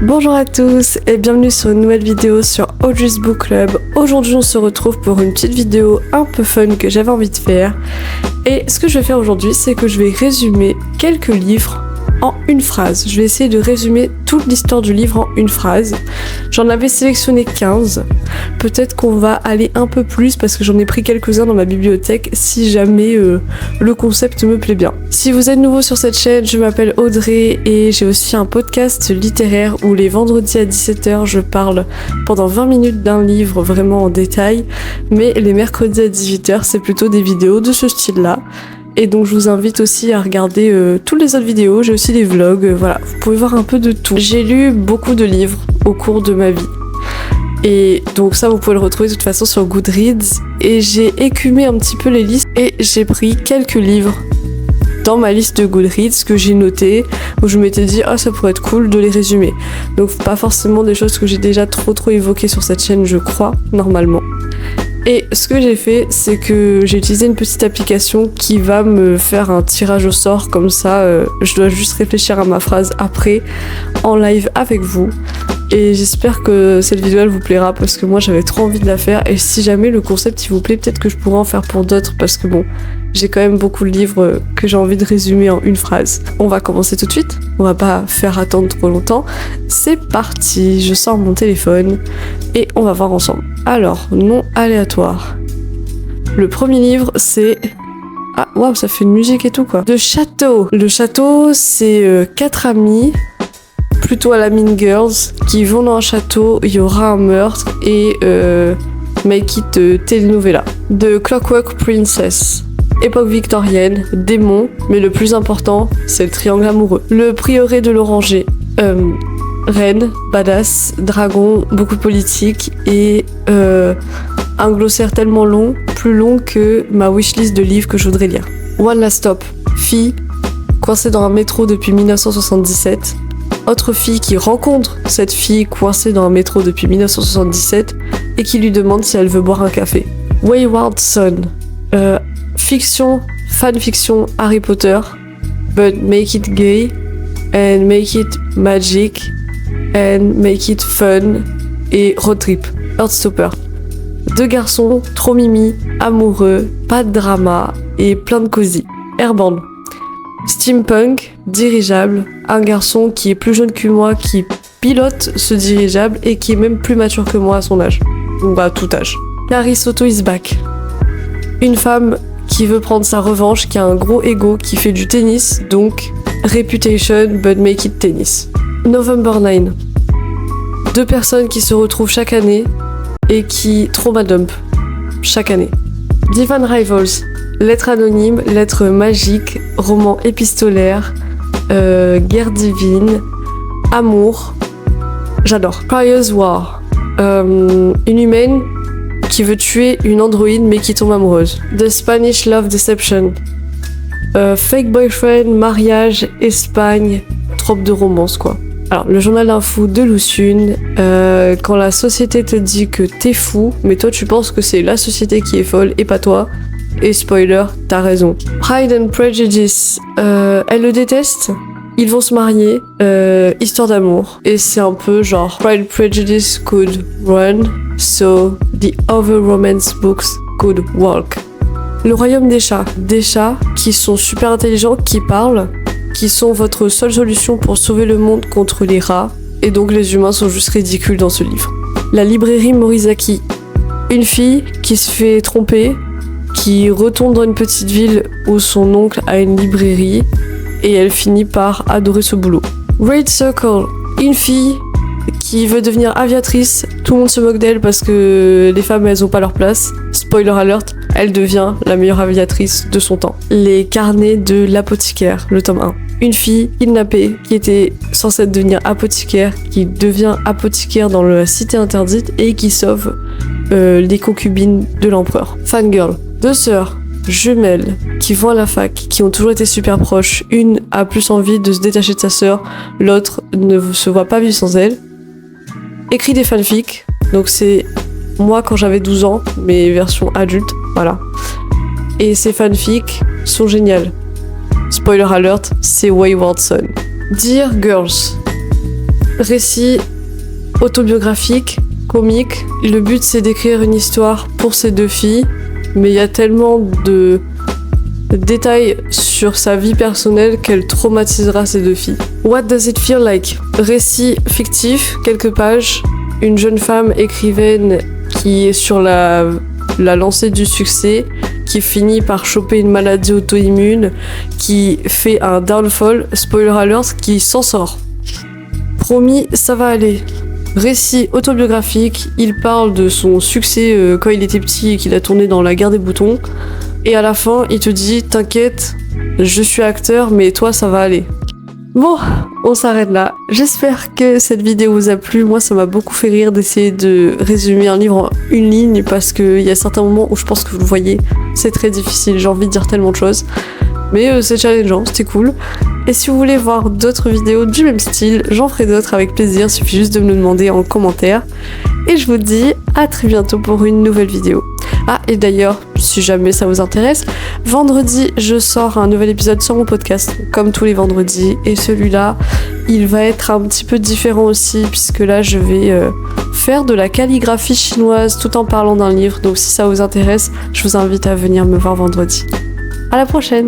Bonjour à tous et bienvenue sur une nouvelle vidéo sur Audrey's Book Club. Aujourd'hui on se retrouve pour une petite vidéo un peu fun que j'avais envie de faire. Et ce que je vais faire aujourd'hui, c'est que je vais résumer quelques livres en une phrase. Je vais essayer de résumer toute l'histoire du livre en une phrase. J'en avais sélectionné 15. Peut-être qu'on va aller un peu plus parce que j'en ai pris quelques-uns dans ma bibliothèque si jamais le concept me plaît bien. Si vous êtes nouveau sur cette chaîne, je m'appelle Audrey et j'ai aussi un podcast littéraire où les vendredis à 17h je parle pendant 20 minutes d'un livre vraiment en détail, mais les mercredis à 18h c'est plutôt des vidéos de ce style-là. Et donc je vous invite aussi à regarder toutes les autres vidéos, j'ai aussi des vlogs, voilà, vous pouvez voir un peu de tout. J'ai lu beaucoup de livres au cours de ma vie. Et donc ça vous pouvez le retrouver de toute façon sur Goodreads. Et j'ai écumé un petit peu les listes et j'ai pris quelques livres dans ma liste de Goodreads que j'ai noté, où je m'étais dit ça pourrait être cool de les résumer. Donc pas forcément des choses que j'ai déjà trop évoquées sur cette chaîne, je crois, normalement. Et ce que j'ai fait, c'est que j'ai utilisé une petite application qui va me faire un tirage au sort, comme ça je dois juste réfléchir à ma phrase après, en live avec vous. Et j'espère que cette vidéo elle vous plaira parce que moi j'avais trop envie de la faire, et si jamais le concept il vous plaît, peut-être que je pourrais en faire pour d'autres parce que bon, j'ai quand même beaucoup de livres que j'ai envie de résumer en une phrase. On va commencer tout de suite, on va pas faire attendre trop longtemps. C'est parti, je sors mon téléphone et on va voir ensemble. Alors, nom aléatoire. Le premier livre c'est... Ah waouh, ça fait une musique et tout quoi. The Château. Le château c'est 4 amis, plutôt à la Mean Girls, qui vont dans un château, il y aura un meurtre et make it telenovela. The Clockwork Princess. Époque victorienne, démon, mais le plus important, c'est le triangle amoureux. Le prieuré de l'Oranger, reine, badass, dragon, beaucoup de politique et un glossaire tellement long, plus long que ma wishlist de livres que je voudrais lire. One Last Stop, fille, coincée dans un métro depuis 1977. Autre fille qui rencontre cette fille coincée dans un métro depuis 1977 et qui lui demande si elle veut boire un café. Wayward Son, fiction, fanfiction Harry Potter, but make it gay and make it magic and make it fun et road trip. Heartstopper. 2 garçons, trop mimi, amoureux, pas de drama et plein de cosy. Airborne. Steampunk, dirigeable, un garçon qui est plus jeune que moi, qui pilote ce dirigeable et qui est même plus mature que moi à son âge. Donc à tout âge. Carrie Soto is back. Une femme qui veut prendre sa revanche, qui a un gros ego, qui fait du tennis, donc reputation but make it tennis. November 9. 2 personnes qui se retrouvent chaque année et qui trauma-dump chaque année. Divine Rivals. Lettre anonyme, lettre magique, roman épistolaire, guerre divine, amour, j'adore. Cryer's War, une humaine qui veut tuer une androïde mais qui tombe amoureuse. The Spanish Love Deception, fake boyfriend, mariage, Espagne, trope de romance quoi. Alors, le journal d'un fou de Luciune, quand la société te dit que t'es fou, mais toi tu penses que c'est la société qui est folle et pas toi. Et spoiler, t'as raison. Pride and Prejudice, elle le déteste. Ils vont se marier, histoire d'amour. Et c'est un peu genre Pride and Prejudice could run, so the other romance books could walk. Le royaume des chats qui sont super intelligents, qui parlent, qui sont votre seule solution pour sauver le monde contre les rats. Et donc les humains sont juste ridicules dans ce livre. La librairie Morizaki, une fille qui se fait tromper, qui retourne dans une petite ville où son oncle a une librairie et elle finit par adorer ce boulot. Red Circle, une fille qui veut devenir aviatrice, tout le monde se moque d'elle parce que les femmes elles ont pas leur place. Spoiler alert, elle devient la meilleure aviatrice de son temps. Les carnets de l'apothicaire, le tome 1. Une fille kidnappée qui était censée devenir apothicaire, qui devient apothicaire dans la cité interdite et qui sauve les concubines de l'empereur. Fangirl. 2 sœurs jumelles qui vont à la fac, qui ont toujours été super proches. Une a plus envie de se détacher de sa sœur, l'autre ne se voit pas vivre sans elle. Écrit des fanfics, donc c'est moi quand j'avais 12 ans, mais version adulte, voilà. Et ces fanfics sont géniales. Spoiler alert, c'est Wayward Son. Dear Girls. récit autobiographique, comique. Le but c'est d'écrire une histoire pour ces deux filles, mais il y a tellement de détails sur sa vie personnelle qu'elle traumatisera ces deux filles. What does it feel like? Récit fictif, quelques pages. Une jeune femme écrivaine qui est sur la lancée du succès, qui finit par choper une maladie auto-immune, qui fait un downfall, spoiler alert, qui s'en sort. Promis, ça va aller. Récit autobiographique, il parle de son succès quand il était petit et qu'il a tourné dans La Guerre des boutons. Et à la fin, il te dit « T'inquiète, je suis acteur, mais toi, ça va aller ». Bon, on s'arrête là. J'espère que cette vidéo vous a plu. Moi, ça m'a beaucoup fait rire d'essayer de résumer un livre en une ligne parce qu'il y a certains moments où je pense que vous le voyez, c'est très difficile. J'ai envie de dire tellement de choses. Mais c'est challengeant, c'était cool. Et si vous voulez voir d'autres vidéos du même style, j'en ferai d'autres avec plaisir. Il suffit juste de me le demander en commentaire. Et je vous dis à très bientôt pour une nouvelle vidéo. Ah, et d'ailleurs, si jamais ça vous intéresse, vendredi, je sors un nouvel épisode sur mon podcast, comme tous les vendredis. Et celui-là, il va être un petit peu différent aussi, puisque là, je vais faire de la calligraphie chinoise tout en parlant d'un livre. Donc si ça vous intéresse, je vous invite à venir me voir vendredi. À la prochaine!